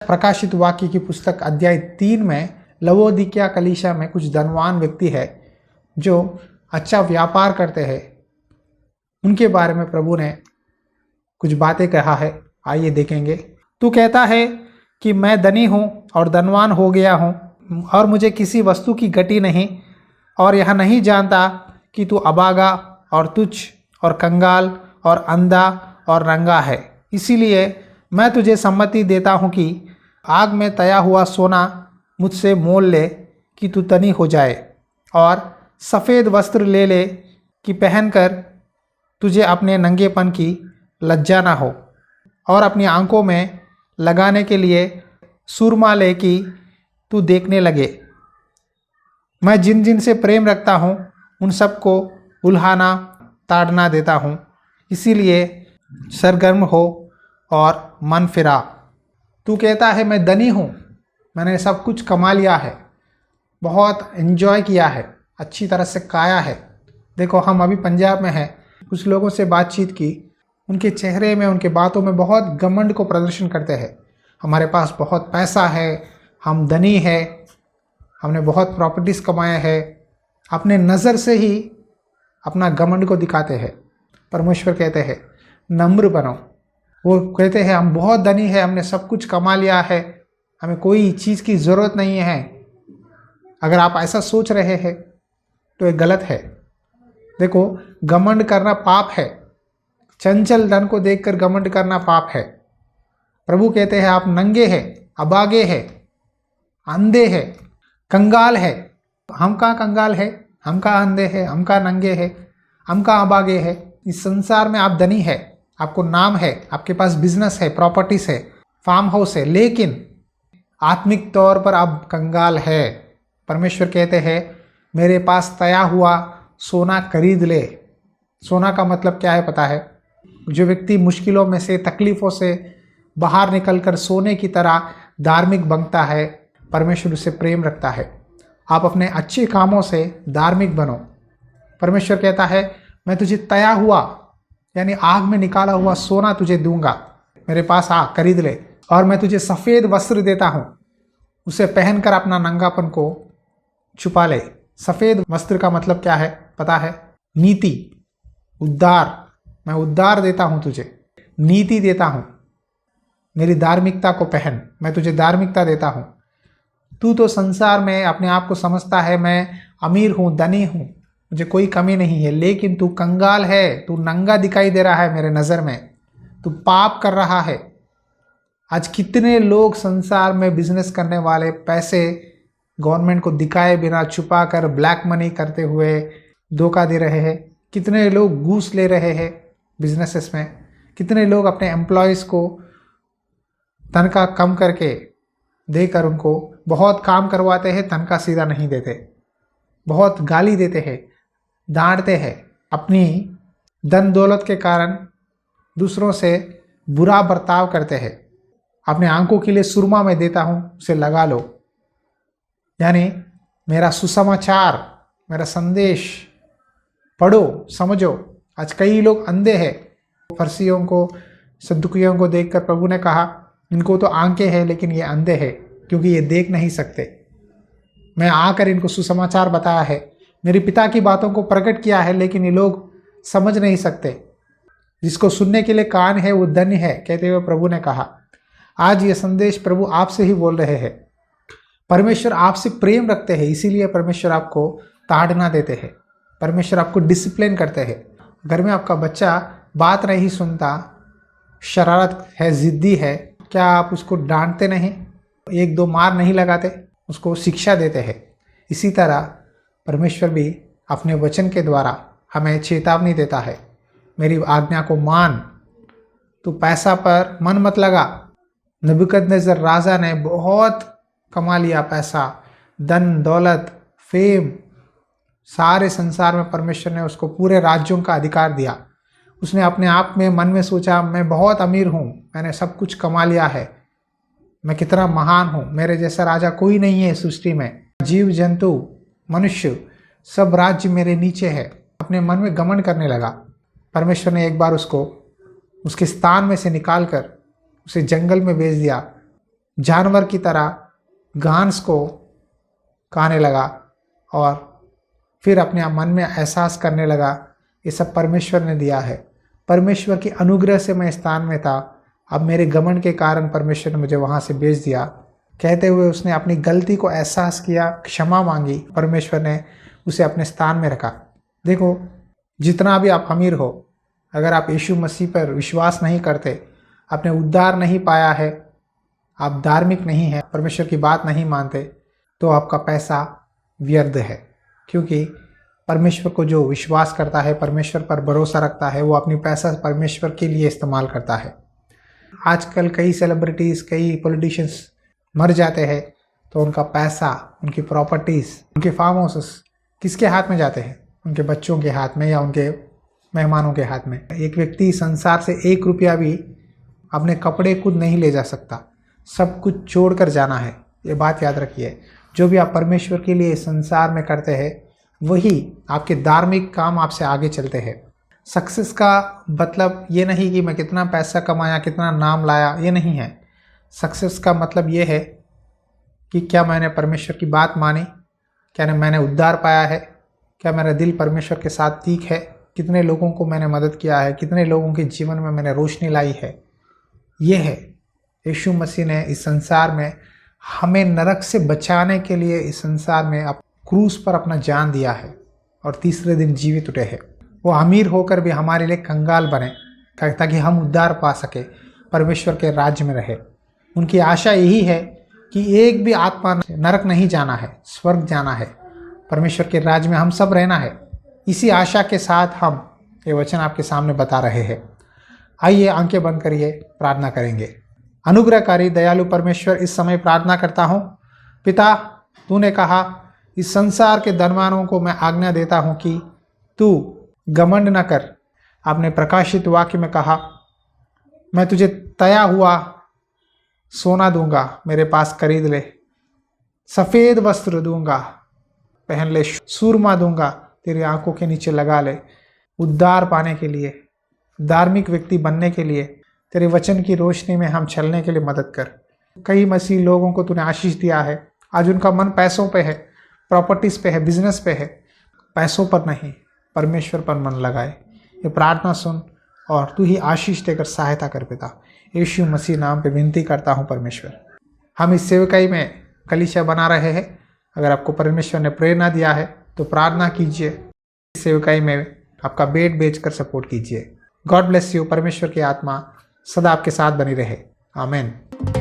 प्रकाशित वाक्य की पुस्तक अध्याय 3 में लवोदिकिया कलीसिया में कुछ धनवान व्यक्ति है जो अच्छा व्यापार करते हैं। उनके बारे में प्रभु ने कुछ बातें कहा है, आइए देखेंगे। तू कहता है कि मैं धनी हूँ और धनवान हो गया हूँ और मुझे किसी वस्तु की घटी नहीं, और यह नहीं जानता कि तू अभागा और तुच्छ और कंगाल और अंधा और नंगा है। इसीलिए मैं तुझे सम्मति देता हूँ कि आग में तया हुआ सोना मुझसे मोल ले कि तू धनी हो जाए, और सफ़ेद वस्त्र ले ले कि पहनकर तुझे अपने नंगेपन की लज्जा ना हो, और अपनी आंखों में लगाने के लिए सुरमा ले कि तू देखने लगे। मैं जिन जिन से प्रेम रखता हूँ उन सबको उल्हाना ताड़ना देता हूँ। इसीलिए सरगर्म हो और मन फिरा। तू कहता है मैं धनी हूँ, मैंने सब कुछ कमा लिया है, बहुत एंजॉय किया है, अच्छी तरह से खाया है। देखो, हम अभी पंजाब में हैं, कुछ लोगों से बातचीत की, उनके चेहरे में उनके बातों में बहुत घमंड को प्रदर्शन करते हैं। हमारे पास बहुत पैसा है, हम धनी है, हमने बहुत प्रॉपर्टीज़ कमाया है। अपने नज़र से ही अपना घमंड को दिखाते हैं। परमेश्वर कहते हैं नम्र बनो। वो कहते हैं हम बहुत धनी है, हमने सब कुछ कमा लिया है, हमें कोई चीज़ की ज़रूरत नहीं है। अगर आप ऐसा सोच रहे हैं तो ये गलत है। देखो, घमंड करना पाप है। चंचल धन को देखकर घमंड करना पाप है। प्रभु कहते हैं आप नंगे हैं, अभागे हैं, अंधे हैं, कंगाल है। हम कहाँ कंगाल है, हम कहाँ अंधे हैं, हम कहाँ नंगे हैं, हम कहाँ अभागे हैं। इस संसार में आप धनी है, आपको नाम है, आपके पास बिजनेस है, प्रॉपर्टीज है, फार्म हाउस है, लेकिन आत्मिक तौर पर आप कंगाल है। परमेश्वर कहते हैं मेरे पास तया हुआ सोना खरीद ले। सोना का मतलब क्या है पता है? जो व्यक्ति मुश्किलों में से, तकलीफ़ों से बाहर निकलकर सोने की तरह धार्मिक बनता है, परमेश्वर उससे प्रेम रखता है। आप अपने अच्छे कामों से धार्मिक बनो। परमेश्वर कहता है मैं तुझे तया हुआ यानी आग में निकाला हुआ सोना तुझे दूंगा, मेरे पास आ खरीद ले, और मैं तुझे सफ़ेद वस्त्र देता हूँ, उसे पहनकर अपना नंगापन को छुपा ले। सफ़ेद वस्त्र का मतलब क्या है पता है? नीति, उद्धार। मैं उद्धार देता हूँ तुझे, नीति देता हूँ, मेरी धार्मिकता को पहन, मैं तुझे धार्मिकता देता हूँ। तू तो संसार में अपने आप को समझता है मैं अमीर हूँ, धनी हूँ, मुझे कोई कमी नहीं है, लेकिन तू कंगाल है, तू नंगा दिखाई दे रहा है मेरे नज़र में, तू पाप कर रहा है। आज कितने लोग संसार में बिजनेस करने वाले पैसे गवर्नमेंट को दिखाए बिना छुपा कर ब्लैक मनी करते हुए धोखा दे रहे हैं। कितने लोग घूस ले रहे हैं बिजनेसेस में। कितने लोग अपने एम्प्लॉयज़ को तनख्वाह कम करके देकर उनको बहुत काम करवाते हैं, तनख्वाह सीधा नहीं देते, बहुत गाली देते हैं, डांटते हैं। अपनी धन दौलत के कारण दूसरों से बुरा बर्ताव करते हैं। अपने आंखों के लिए सुरमा में देता हूँ, उसे लगा लो। यानी मेरा सुसमाचार, मेरा संदेश पढ़ो, समझो। आज कई लोग अंधे हैं। फरीसियों को, सद्दुकियों को देखकर प्रभु ने कहा इनको तो आंखें हैं लेकिन ये अंधे हैं क्योंकि ये देख नहीं सकते। मैं आकर इनको सुसमाचार बताया है, मेरे पिता की बातों को प्रकट किया है, लेकिन ये लोग समझ नहीं सकते। जिसको सुनने के लिए कान है वो धन्य है, कहते हुए प्रभु ने कहा। आज ये संदेश प्रभु आपसे ही बोल रहे हैं। परमेश्वर आपसे प्रेम रखते हैं, इसीलिए परमेश्वर आपको ताड़ना देते हैं, परमेश्वर आपको डिसिप्लिन करते हैं। घर में आपका बच्चा बात नहीं सुनता, शरारत है, ज़िद्दी है, क्या आप उसको डांटते नहीं, एक दो मार नहीं लगाते, उसको शिक्षा देते हैं? इसी तरह परमेश्वर भी अपने वचन के द्वारा हमें चेतावनी देता है, मेरी आज्ञा को मान, तू पैसा पर मन मत लगा। नबूकदनेस्सर राजा ने बहुत कमा लिया पैसा, धन दौलत, फेम, सारे संसार में परमेश्वर ने उसको पूरे राज्यों का अधिकार दिया। उसने अपने आप में मन में सोचा मैं बहुत अमीर हूँ, मैंने सब कुछ कमा लिया है, मैं कितना महान हूँ, मेरे जैसा राजा कोई नहीं है सृष्टि में। जीव जंतु, मनुष्य, सब राज्य मेरे नीचे है। अपने मन में घमंड करने लगा। परमेश्वर ने एक बार उसको उसके स्थान में से निकाल कर उसे जंगल में भेज दिया, जानवर की तरह घास को खाने लगा और फिर अपने मन में एहसास करने लगा ये सब परमेश्वर ने दिया है, परमेश्वर की अनुग्रह से मैं स्थान में था, अब मेरे घमंड के कारण परमेश्वर ने मुझे वहाँ से भेज दिया। कहते हुए उसने अपनी गलती को एहसास किया, क्षमा मांगी, परमेश्वर ने उसे अपने स्थान में रखा। देखो, जितना भी आप अमीर हो, अगर आप यीशु मसीह पर विश्वास नहीं करते, आपने उद्धार नहीं पाया है, आप धार्मिक नहीं हैं, परमेश्वर की बात नहीं मानते, तो आपका पैसा व्यर्थ है। क्योंकि परमेश्वर को जो विश्वास करता है, परमेश्वर पर भरोसा रखता है, वो अपनी पैसा परमेश्वर के लिए इस्तेमाल करता है। आजकल कई सेलिब्रिटीज़, कई पॉलिटिशियंस मर जाते हैं तो उनका पैसा, उनकी प्रॉपर्टीज़, उनके फार्म हाउसेस किसके हाथ में जाते हैं? उनके बच्चों के हाथ में या उनके मेहमानों के हाथ में। एक व्यक्ति संसार से 1 रुपया भी अपने कपड़े खुद नहीं ले जा सकता, सब कुछ छोड़ कर जाना है। ये बात याद रखिए। जो भी आप परमेश्वर के लिए संसार में करते हैं, वही आपके धार्मिक काम आपसे आगे चलते हैं। सक्सेस का मतलब ये नहीं कि मैं कितना पैसा कमाया, कितना नाम लाया, ये नहीं है। सक्सेस का मतलब ये है कि क्या मैंने परमेश्वर की बात मानी, क्या मैंने उद्धार पाया है, क्या मेरा दिल परमेश्वर के साथ ठीक है, कितने लोगों को मैंने मदद किया है, कितने लोगों के जीवन में मैंने रोशनी लाई है। ये है यीशु मसीह ने इस संसार में हमें नरक से बचाने के लिए इस संसार में क्रूस पर अपना जान दिया है और तीसरे दिन जीवित उठे हैं। वो अमीर होकर भी हमारे लिए कंगाल बने ताकि हम उद्धार पा सके, परमेश्वर के राज्य में रहे। उनकी आशा यही है कि एक भी आत्मा नरक नहीं जाना है, स्वर्ग जाना है, परमेश्वर के राज्य में हम सब रहना है। इसी आशा के साथ हम ये वचन आपके सामने बता रहे हैं। आइए आंखें बंद करिए, प्रार्थना करेंगे। अनुग्रहकारी दयालु परमेश्वर, इस समय प्रार्थना करता हूँ पिता, तूने कहा इस संसार के धनवानों को मैं आज्ञा देता हूँ कि तू घमंड न कर। आपने प्रकाशित वाक्य में कहा, मैं तुझे तया हुआ सोना दूंगा, मेरे पास खरीद ले, सफ़ेद वस्त्र दूंगा, पहन ले, सूरमा दूंगा, तेरी आंखों के नीचे लगा ले। उद्धार पाने के लिए, धार्मिक व्यक्ति बनने के लिए, तेरे वचन की रोशनी में हम चलने के लिए मदद कर। कई मसीह लोगों को तूने आशीष दिया है, आज उनका मन पैसों पे है, प्रॉपर्टीज़ पे है, बिजनेस पे है, पैसों पर नहीं, परमेश्वर पर मन लगाए। ये प्रार्थना सुन और तू ही आशीष देकर सहायता कर पिता। यीशु मसीह नाम पे विनती करता हूँ परमेश्वर। हम इस सेवकाई में कलीसिया बना रहे हैं। अगर आपको परमेश्वर ने प्रेरणा दिया है तो प्रार्थना कीजिए, इस सेवकाई में आपका बेड बेचकर सपोर्ट कीजिए। God bless you. परमेश्वर की आत्मा सदा आपके साथ बनी रहे। आमीन।